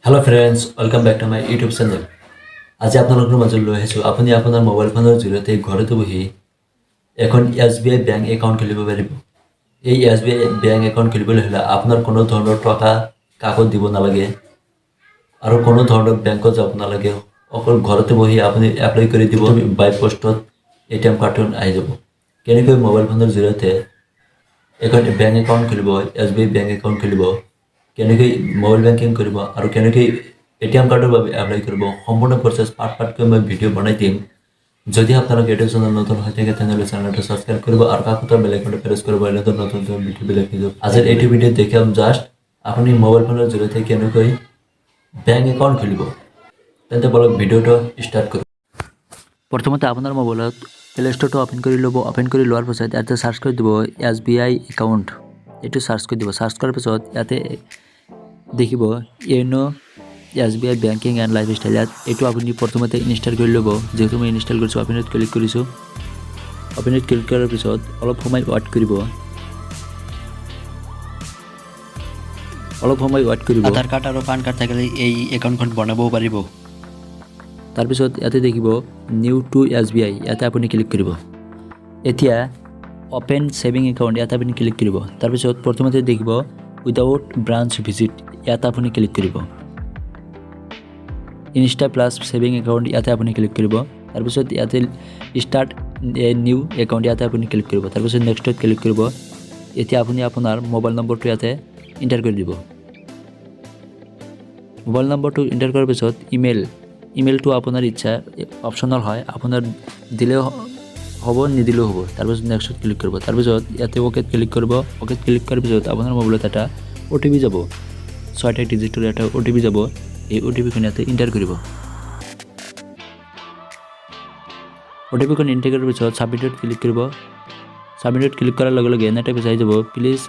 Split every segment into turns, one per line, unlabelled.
Hello friends welcome back to my YouTube channel. आज আপোনালোকৰ মাজত লৈ আহিছোঁ আপুনি আপোনাৰ মোবাইল ফোনৰ জৰিয়তে ঘৰতে বহি এখন SBI বেংক একাউণ্ট খুলিব পাৰিব। এই SBI বেংক একাউণ্ট খুলিবলৈ হ'লে আপোনাৰ কোনো ধৰণৰ টকা কাকত দিব নালাগে আৰু কোনো ধৰণৰ বেংকত যাব নালাগে। অকল ঘৰতে বহি আপুনি এপ্লাই কৰি দিব, বাই পোষ্টত ATM কাৰ্ডখন আহি যাব। কেনেকৈ মোবাইল ফোনৰ জৰিয়তে এখন বেংক একাউণ্ট খুলিব, SBI বেংক একাউণ্ট খুলিব, কেনেকৈ মোবাইল বেংকিং কৰিব আৰু কেনেকৈ ATM কাৰ্ডৰ বাবে এপ্লাই কৰিব, সম্পূৰ্ণ প্ৰচেছ পাৰ্টকৈ মই ভিডিঅ' বনাই দিম। যদি আপোনালোক ইউটিউব চেনেল নতুন হৈ থাকে তেনেহ'লে চেনেলটো ছাবস্ক্ৰাইব কৰিব আৰু কাষৰ বেল আইকনটো প্ৰেছ কৰিব, এনেধৰণৰ নতুন নতুন ভিডিঅ'বিলাক পাই যাব। আজিৰ এইটো ভিডিঅ'ত দেখাম জাষ্ট আপুনি মোবাইল ফোনৰ জৰিয়তে কেনেকৈ বেংক একাউণ্ট খুলিব। তেন্তে বলক ভিডিঅ'টো ষ্টাৰ্ট কৰোঁ। প্ৰথমতে আপোনাৰ মোবাইলত প্লে ষ্ট'ৰটো অ'পেন কৰি ল'ব। অ'পেন কৰি লোৱাৰ পিছত ইয়াতে চাৰ্চ কৰি দিব SBI একাউণ্ট, এইটো চাৰ্চ কৰি দিব। চাৰ্চ কৰাৰ পিছত ইয়াতে দেখিব YONO SBI banking and lifestyle, ইয়াত এইটো আপুনি প্ৰথমতে ইনষ্টল কৰি ল'ব। যিহেতু মই ইনষ্টল কৰিছোঁ, অ'পেনত ক্লিক কৰিছোঁ। অ'পেনত ক্লিক কৰাৰ পিছত অলপ সময় ৱেইট কৰিব। আধাৰ কাৰ্ড আৰু পান কাৰ্ড থাকিলে এই একাউণ্টখন বনাবও পাৰিব। তাৰপিছত ইয়াতে দেখিব নিউ টু SBI, ইয়াতে আপুনি ক্লিক কৰিব। এতিয়া অ'পেন ছেভিং একাউণ্ট, ইয়াতে আপুনি ক্লিক কৰিব। তাৰপিছত প্ৰথমতে দেখিব উইদাউট ব্ৰাঞ্চ ভিজিট, ইয়াতে আপুনি ক্লিক কৰিব। ইনষ্টা প্লাছ ছেভিং একাউণ্ট, ইয়াতে আপুনি ক্লিক কৰিব। তাৰপিছত ইয়াতে ষ্টাৰ্ট নিউ একাউণ্ট, ইয়াতে আপুনি ক্লিক কৰিব। তাৰপিছত নেক্সটত ক্লিক কৰিব। এতিয়া আপুনি আপোনাৰ মোবাইল নম্বৰটো ইয়াতে এণ্টাৰ কৰি দিব। মোবাইল নম্বৰটো এণ্টাৰ কৰাৰ পিছত ইমেইলটো আপোনাৰ ইচ্ছা, অপশ্যনেল হয়, আপোনাৰ দিলেও হ'ব নিদিলেও হ'ব। তাৰপিছত নেক্সটত ক্লিক কৰিব। তাৰপিছত ইয়াতে অ'কেত ক্লিক কৰিব। অ'কেত ক্লিক কৰাৰ পিছত আপোনাৰ মোবাইলত এটা OTP যাব, 6টা ডিজিটৰ এটা OTP যাব। এই OTPখন ইয়াতে এণ্টাৰ কৰিব। OTPখন এণ্টাৰ কৰাৰ পিছত ছাবমিটত ক্লিক কৰিব। ছাবমিটত ক্লিক কৰাৰ লগে লগে এটা পেজ আহি যাব, please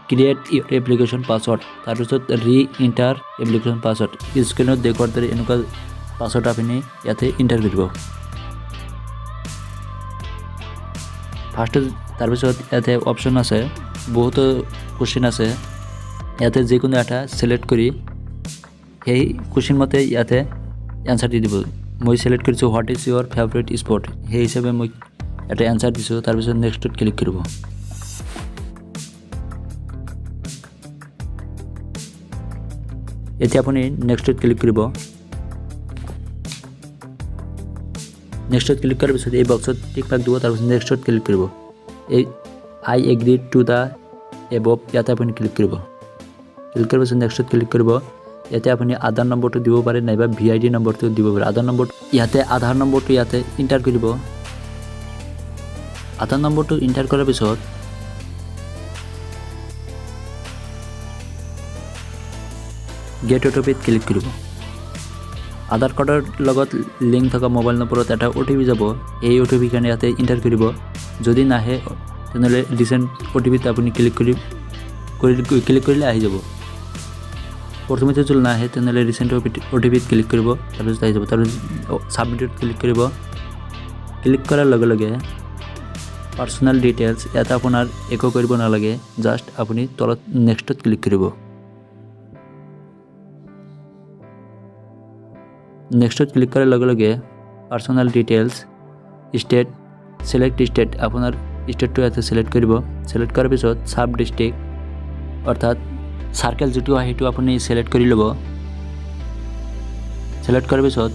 create Euro application password. তাৰপিছত এণ্টাৰ এপ্লিকেশ্যন পাছৱৰ্ড। স্ক্ৰীণত দেখুৱাৰ দৰে এনেকুৱা পাছৱৰ্ড আপুনি ইয়াতে এণ্টাৰ কৰিব। তাৰপিছত ইয়াতে অপশ্যন আছে, বহুতো কুৱেশ্যন আছে। ইয়াতে যিকোনো এটা ছিলেক্ট কৰি সেই কুৱেশ্যন মতে ইয়াতে এনচাৰ দি দিব। মই ছিলেক্ট কৰিছোঁ what is Euro favourite sport, সেই হিচাপে মই এটা এনচাৰ দিছোঁ। তাৰপিছত নেক্সটত ক্লিক কৰিব। এতিয়া আপুনি নেক্সটত ক্লিক কৰিব। নেক্সটত ক্লিক কৰাৰ পিছত এই বক্সত টিক মাৰ্ক দিব। তাৰপিছত নেক্সটত ক্লিক কৰিব। এই আই এগ্ৰি টু দ্য এবভ, ইয়াতে আপুনি ক্লিক কৰিব। ক্লিক কৰাৰ পিছত নেক্সটত ক্লিক কৰিব। ইয়াতে আপুনি আধাৰ নম্বৰটো দিব পাৰে, নাইবা VID নম্বৰটো দিব পাৰে। আধাৰ নম্বৰটো ইয়াতে এণ্টাৰ কৰিব। আধাৰ নম্বৰটো এণ্টাৰ কৰাৰ পিছত গেট OTPত ক্লিক কৰিব। আধাৰ কাৰ্ডৰ লগত লিংক থকা মোবাইল নম্বৰত এটা OTP যাব। এই OTPখন ইয়াতে এণ্টাৰ কৰিব। যদি নাহে তেনেহ'লে ৰিচেণ্ট OTPত আপুনি ক্লিক কৰিলে আহি যাব। প্ৰথমতে যদি নাহে তেনেহ'লে ৰিচেণ্ট OTPত ক্লিক কৰিব, তাৰপিছত আহি যাব। তাৰপিছত ছাবমিটত ক্লিক কৰিব। ক্লিক কৰাৰ লগে লগে পাৰ্চনেল ডিটেইলছ, ইয়াতে আপোনাৰ একো কৰিব নালাগে, জাষ্ট আপুনি তলত নেক্সটত ক্লিক কৰিব। নেক্সটত ক্লিক কৰাৰ লগে লগে পাৰ্চনেল ডিটেইলছ, ছিলেক্ট ষ্টেট, আপোনাৰ ষ্টেটটো ইয়াতে ছিলেক্ট কৰিব। ছিলেক্ট কৰাৰ পিছত ছাব ডিষ্ট্ৰিক্ট অৰ্থাৎ চাৰ্কেল যিটো হয় সেইটো আপুনি ছিলেক্ট কৰি ল'ব। ছিলেক্ট কৰাৰ পিছত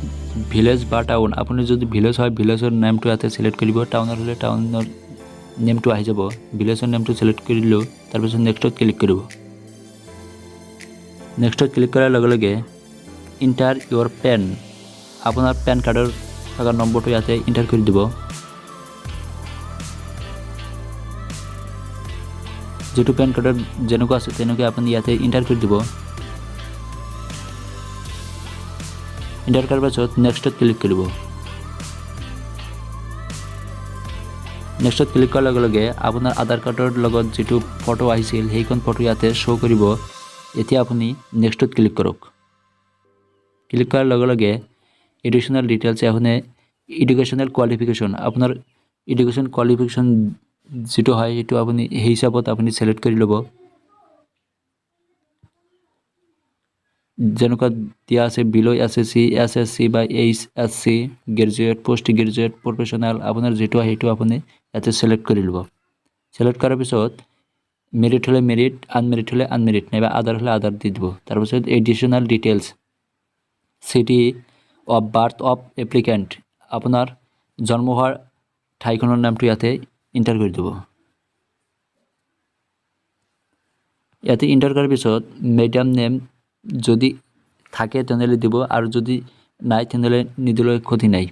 ভিলেজ বা টাউন, আপুনি যদি ভিলেজ হয় ভিলেজৰ নেমটো ইয়াতে ছিলেক্ট কৰিব। টাউনৰ হ'লে টাউনৰ নেমটো আহি যাব। ভিলেজৰ নেমটো ছিলেক্ট কৰিলোঁ। তাৰপিছত নেক্সটত ক্লিক কৰিব। নেক্সটত ক্লিক কৰাৰ লগে লগে এণ্টাৰ ইউৰ পেন, আপোনাৰ পেন কাৰ্ডৰ থকা নম্বৰটো ইয়াতে এণ্টাৰ কৰি দিব। যিটো পেন কাৰ্ডত যেনেকুৱা আছে তেনেকৈ আপুনি ইয়াতে এণ্টাৰ কৰি দিব। এণ্টাৰ কৰাৰ পাছত নেক্সটত ক্লিক কৰিব। নেক্সটত ক্লিক কৰাৰ লগে লগে আপোনাৰ আধাৰ কাৰ্ডৰ লগত যিটো ফটো আহিছিল সেইখন ফটো ইয়াতে শ্ব' কৰিব। এতিয়া আপুনি নেক্সটত ক্লিক কৰক। ক্লিক কৰাৰ লগে লগে এডিশ্যনেল ডিটেইলছ, এখনে এডুকেশ্যনেল কোৱালিফিকেশ্যন, আপোনাৰ এডুকেশ্যন কোৱালিফিকেশ্যন যেটো হয় সেইটো আপুনি সেই হিচাপত আপুনি সিলেক্ট কৰি ল'ব।
যেনেকুৱা দিয়া আছে বিলো এছএছচি এছএছচি বা এইচএছচি গ্ৰেজুৱেট পোষ্ট গ্ৰেজুৱেট প্ৰফেশ্যনেল আপোনাৰ যিটো সেইটো আপুনি ইয়াতে চিলেক্ট কৰি ল'ব। চিলেক্ট কৰাৰ পিছত মেৰিট হ'লে মেৰিট, আনমেৰিট হ'লে আনমেৰিট, নাইবা আদাৰ হ'লে আদাৰ দি দিব। তাৰপিছত additional details, city of birth of applicant, আপোনাৰ জন্ম হোৱাৰ ঠাইখনৰ নামটো ইয়াতে এণ্টাৰ কৰি দিব। ইয়াতে এণ্টাৰ কৰাৰ পিছত মেডাম নেম যদি থাকে তেনেহ'লে দিব, আৰু যদি নাই তেনেহ'লে নিদিলেও ক্ষতি নাই।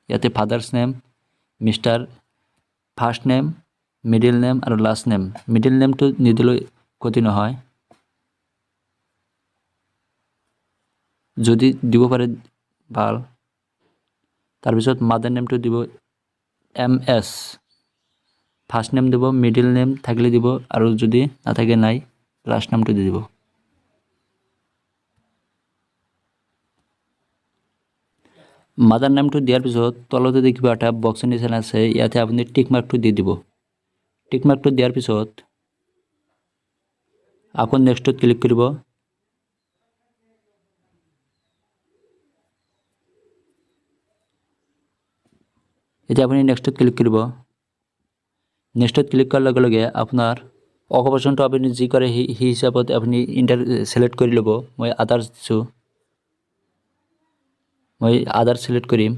ইয়াতে father's name, mister, first name, middle name আৰু লাষ্ট নেম। মিডিল নেমটো নিদিলেও ক্ষতি নহয়, যদি দিব পাৰে ভাল। তাৰপিছত মাদাৰ নেমটো দিব MS, ফাৰ্ষ্ট নেম দিব, মিডিল নেম থাকিলে দিব, আৰু যদি নাথাকে নাই, লাষ্ট নামটো দি দিব। মাদাৰ নেমটো দিয়াৰ পিছত তলতে দেখিব এটা বক্সৰ নিচিনা আছে, ইয়াতে আপুনি টিক মাৰ্কটো দি দিব। টিক মাৰ্কটো দিয়াৰ পিছত আকৌ নেক্সটত ক্লিক কৰিব। এতিয়া আপুনি নেক্সটত ক্লিক কৰিব। নেক্সটত ক্লিক কৰাৰ লগে লগে আপোনাৰ অকুপেশ্যনটো আপুনি যি কৰে সেই হিচাপত আপুনি চিলেক্ট কৰি ল'ব। মই আদাৰ্ছ দিছোঁ, মই আদাৰ্ছ চিলেক্ট কৰিম।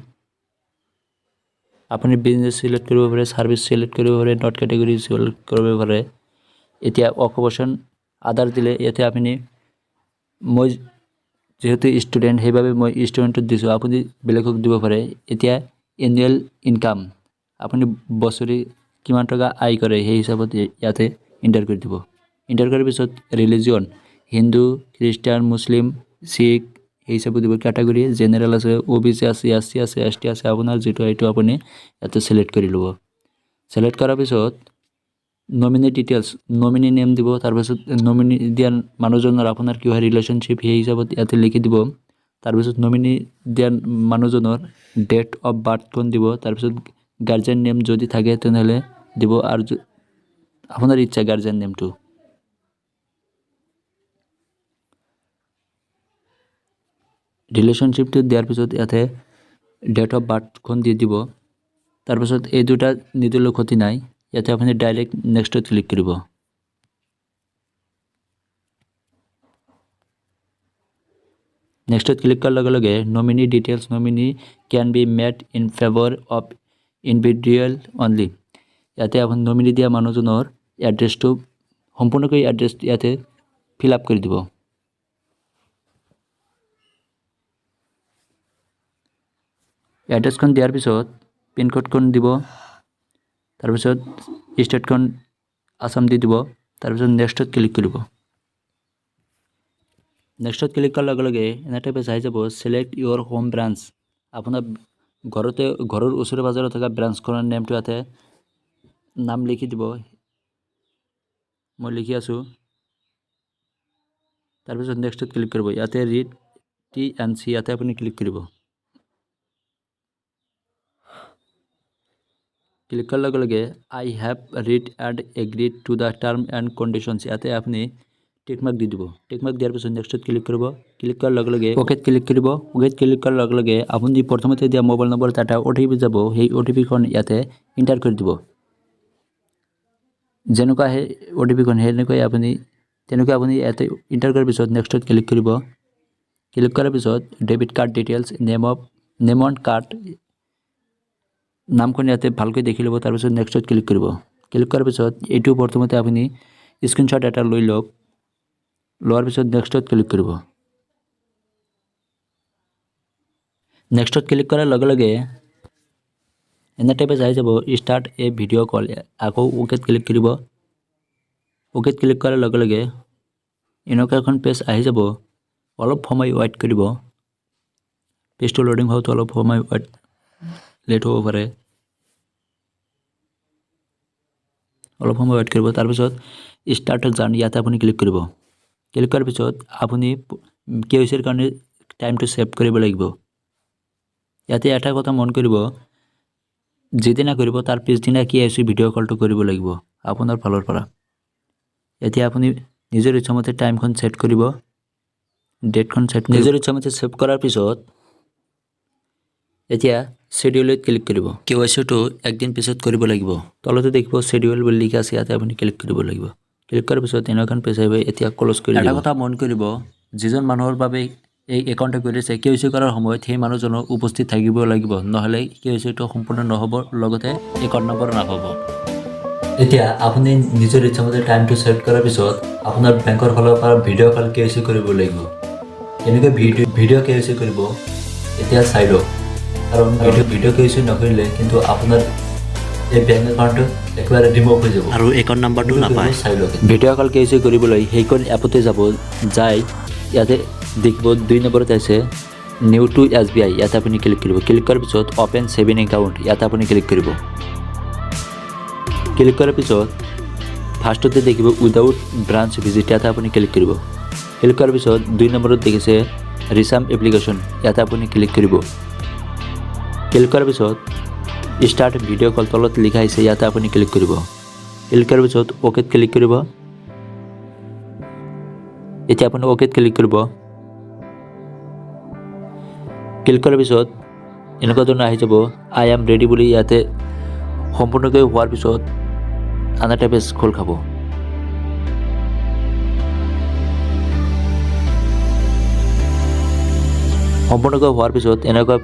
আপুনি বিজনেছ চিলেক্ট কৰিব পাৰে, ছাৰ্ভিচ চিলেক্ট কৰিব পাৰে, নট কেটেগৰী চিলেক্ট কৰিব পাৰে। এতিয়া অকুপেশ্যন আদাৰ দিলে ইয়াতে আপুনি, মই যেহেতু ষ্টুডেণ্ট সেইবাবে মই ষ্টুডেণ্টত দিছোঁ, আপুনি বেলেগক দিব পাৰে। এতিয়া এনুৱেল ইনকাম, আপুনি বছৰি কিমান টকা আয় কৰে সেই হিচাপত ইয়াতে এণ্টাৰ কৰি দিব। এণ্টাৰ কৰাৰ পিছত ৰিলিজিয়ন, হিন্দু, খ্ৰীষ্টান, মুছলিম, শিখ সেই হিচাপত দিব। কেটেগৰী জেনেৰেল আছে, OBC আছে, SC আছে, ST আছে, আপোনাৰ যিটো সেইটো আপুনি ইয়াতে চিলেক্ট কৰি ল'ব। চিলেক্ট কৰাৰ পিছত নমিনি ডিটেইলছ, নমিনি নেম দিব। তাৰপিছত নমিনি দিয়া মানুহজনৰ আপোনাৰ কি হয় ৰিলেশ্যনশ্বিপ সেই হিচাপত ইয়াতে লিখি দিব। তাৰপিছত নমিনি দিয়া মানুহজনৰ ডেট অফ বাৰ্থখন দিব। তাৰপিছত গাৰ্জেন নেম যদি থাকে তেনেহ'লে দিব, আৰু আপোনাৰ ইচ্ছা গাৰ্জেন নেমটো। ৰিলেশ্যনশ্বিপটো দিয়াৰ পিছত ইয়াতে ডেট অফ বাৰ্থখন দি দিব। তাৰপিছত এই দুটা নিদিলেও ক্ষতি নাই, ইয়াতে আপুনি ডাইৰেক্ট নেক্সটত ক্লিক কৰিব। নেক্সটত ক্লিক কৰাৰ লগে লগে nominee details, nominee can be made in favour of individual only. ইয়াতে আপুনি নমিনি দিয়া মানুহজনৰ এড্ৰেছটো সম্পূৰ্ণকৈ এড্ৰেছ ইয়াতে ফিল আপ কৰি দিব। এড্ৰেছখন দিয়াৰ পিছত পিনক'ডখন দিব। তাৰপিছত ষ্টেটখন আসাম দি দিব। তাৰপিছত নেক্সটত ক্লিক কৰিব। নেক্সটত ক্লিক কৰাৰ লগে লগে এনে এটা পেজ আহি যাব, চিলেক্ট ইয়ৰ হোম ব্ৰাঞ্চ। আপোনাৰ ঘৰৰ ওচৰে পাজৰে থকা ব্ৰাঞ্চখনৰ নেমটো ইয়াতে নাম লিখি দিব। মই লিখি আছোঁ। তাৰপিছত নেক্সটত ক্লিক কৰিব। ইয়াতে ৰিড TNC ইয়াতে আপুনি ক্লিক কৰিব। ক্লিক কৰাৰ লগে লগে I have read and agreed to the term and conditions ইয়াতে আপুনি টিক মাৰ্ক দি দিব। টিক মাৰ্ক দিয়াৰ পিছত নেক্সটত ক্লিক কৰিব। ক্লিক কৰাৰ লগে লগে অ'কেত ক্লিক কৰিব। অ'কেত ক্লিক কৰাৰ লগে লগে আপুনি প্ৰথমতে দিয়া মোবাইল নম্বৰত এটা OTP যাব, সেই OTPখন ইয়াতে এণ্টাৰ কৰি দিব। যেনেকুৱা সেই OTPখন তেনেকৈ আপুনি ইয়াতে এণ্টাৰ কৰাৰ পিছত নেক্সটত ক্লিক কৰিব। ক্লিক কৰাৰ পিছত debit card details, name on card, নামখন ইয়াতে ভালকৈ দেখি ল'ব। তাৰপিছত নেক্সটত ক্লিক কৰিব। ক্লিক কৰাৰ পিছত এইটো প্ৰথমতে আপুনি স্ক্ৰীনশ্বট এটা লৈ লওক। লোৱাৰ পিছত নেক্সটত ক্লিক কৰিব। নেক্সটত ক্লিক কৰাৰ লগে লগে এনে টাইপে আহি যাব, ষ্টাৰ্ট এ ভিডিঅ' কল। আকৌ অ'কেত ক্লিক কৰিব। অ'কেত ক্লিক কৰাৰ লগে লগে এনেকুৱা এখন পেজ আহি যাব। অলপ সময় ৱেইট কৰিব। পেজটো লোডিং হওঁতে অলপ সময় লেট হ'ব পাৰে, অলপ সময় ৱেইট কৰিব। তাৰপিছত ষ্টাৰ্ট জাৰ্ণি ইয়াতে আপুনি ক্লিক কৰিব। ক্লিক কৰাৰ পিছত আপুনি KYCৰ কাৰণে টাইমটো ছেভ কৰিব লাগিব। ইয়াতে এটা কথা মন কৰিব, যিদিনা কৰিব তাৰ পিছদিনা KYC ভিডিঅ' কলটো কৰিব লাগিব আপোনাৰ ফালৰ পৰা। এতিয়া আপুনি নিজৰ ইচ্ছামতে টাইমখন ছেট কৰিব। ডেটখন ছেট নিজৰ ইচ্ছামতে ছেভ কৰাৰ পিছত এতিয়া শ্বেডিউলত ক্লিক কৰিব। KYC-টো একদিন পিছত কৰিব লাগিব। তলতে দেখিব শ্বেডিউল বুলি লিখা আছে, ইয়াতে আপুনি ক্লিক কৰিব লাগিব। ক্লিক কৰাৰ পিছত এনেখন পেজ আহিব। এতিয়া ক্ল'জ কৰি দিব। এটা কথা মন কৰিব, যিজন মানুহৰ বাবে এই একাউণ্টটো কৰিছে KYC কৰাৰ সময়ত সেই মানুহজনৰ উপস্থিত থাকিব লাগিব, নহ'লে KYC-টো সম্পূৰ্ণ নহ'ব, লগতে একাউণ্ট নম্বৰ নাপাব।
এতিয়া আপুনি নিজৰ ইচ্ছামতে টাইমটো ছেট কৰাৰ পিছত আপোনাৰ বেংকৰ ফালৰ পৰা ভিডিঅ' কল KYC কৰিব লাগিব। কেনেকৈ ভিডিঅ' KYC কৰিব এতিয়া চাই লওক, কাৰণ ভিডিঅ' KYC নকৰিলে কিন্তু আপোনাৰ এই বেংক একাউণ্টটো একেবাৰে ৰিমুভ হৈ যাব
আৰু একাউণ্ট নাম্বাৰটো নাপায়।
চাই লওক।
ভিডিঅ' কল KYC কৰিবলৈ সেইখন এপতে যাই ইয়াতে দেখিব 2 নম্বৰত আছে নিউ টু SBI, ইয়াতে আপুনি ক্লিক কৰিব। ক্লিক কৰাৰ পিছত অ'পেন ছেভিং একাউণ্ট, ইয়াতে আপুনি ক্লিক কৰিব। ক্লিক কৰাৰ পিছত ফাৰ্ষ্টতে দেখিব উইদাউট ব্ৰাঞ্চ ভিজিট, ইয়াতে আপুনি ক্লিক কৰিব। ক্লিক কৰাৰ পিছত 2 নম্বৰত দেখিছে ৰিচাম এপ্লিকেশ্যন, ইয়াতে আপুনি ক্লিক কৰিব। ক্লিক কৰাৰ পিছত ষ্টাৰ্ট ভিডিঅ' কল তলত লিখা আছে, ইয়াতে আপুনি ক্লিক কৰিব। ক্লিক কৰাৰ পিছত অ'কেত ক্লিক কৰিব। এতিয়া আপুনি অ'কেত ক্লিক কৰিব। ক্লিক কৰাৰ পিছত এনেকুৱা ধৰণৰ আহি যাব আই এম ৰেডি বুলি। ইয়াতে সম্পূৰ্ণকৈ হোৱাৰ পিছত আন এটা পেজ খোল খাব। সম্পূৰ্ণকৈ হোৱাৰ পিছত এনেকুৱা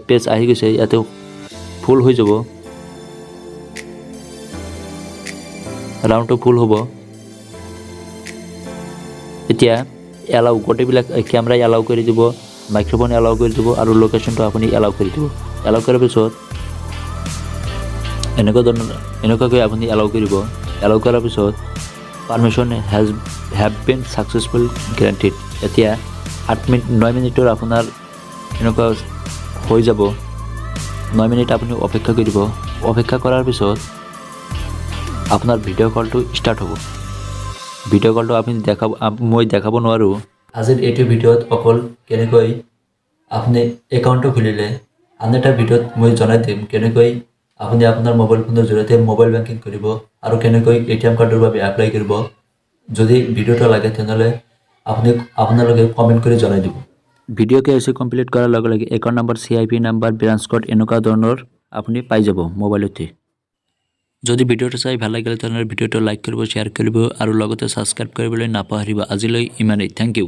পেজ আহি গৈছে, ইয়াতে ফুল হৈ যাব, ৰাউণ্ডটো ফুল হ'ব। এতিয়া এলাউ গোটেইবিলাক কেমেৰাই এলাউ কৰি দিব, মাইক্ৰফোন এলাউ কৰি দিব আৰু লোকেশ্যনটো আপুনি এলাউ কৰি দিব। এলাউ কৰাৰ পিছত এনেকুৱাকৈ আপুনি এলাউ কৰিব। এলাউ কৰাৰ পিছত পাৰ্মিশ্যন হেভ বিন ছাকচেছফুল গ্ৰেণ্টেড। এতিয়া 9 মিনিটৰ আপোনাৰ এনেকুৱা হৈ যাব। 9 মিনিট আপুনি অপেক্ষা কৰিব। অপেক্ষা কৰাৰ পিছত আপোনাৰ ভিডিঅ' কলটো ষ্টাৰ্ট হ'ব। ভিডিঅ' কলটো মই দেখাব নোৱাৰোঁ।
আজিৰ এইটো ভিডিঅ'ত অকল কেনেকৈ আপুনি একাউণ্টটো খুলিলে, আন এটা ভিডিঅ'ত মই জনাই দিম কেনেকৈ আপুনি আপোনাৰ মোবাইল ফোনৰ জৰিয়তে মোবাইল বেংকিং কৰিব আৰু কেনেকৈ ATM কাৰ্ডৰ বাবে এপ্লাই কৰিব। যদি ভিডিঅ'টো লাগে তেনেহ'লে আপোনালোকে কমেণ্ট কৰি জনাই দিব।
ভিডিঅ' KYC কমপ্লিট কৰাৰ লগে লগে account number, CIP number, branch code এনেকুৱা ধৰণৰ আপুনি পাই যাব মোবাইলতে। যদি ভিডিঅ'টো চাই ভাল লাগিলে তেনেহ'লে ভিডিঅ'টো লাইক কৰিব, শ্বেয়াৰ কৰিব আৰু লগতে ছাবস্ক্ৰাইব কৰিবলৈ নাপাহৰিব। আজিলৈ ইমানেই। Thank U.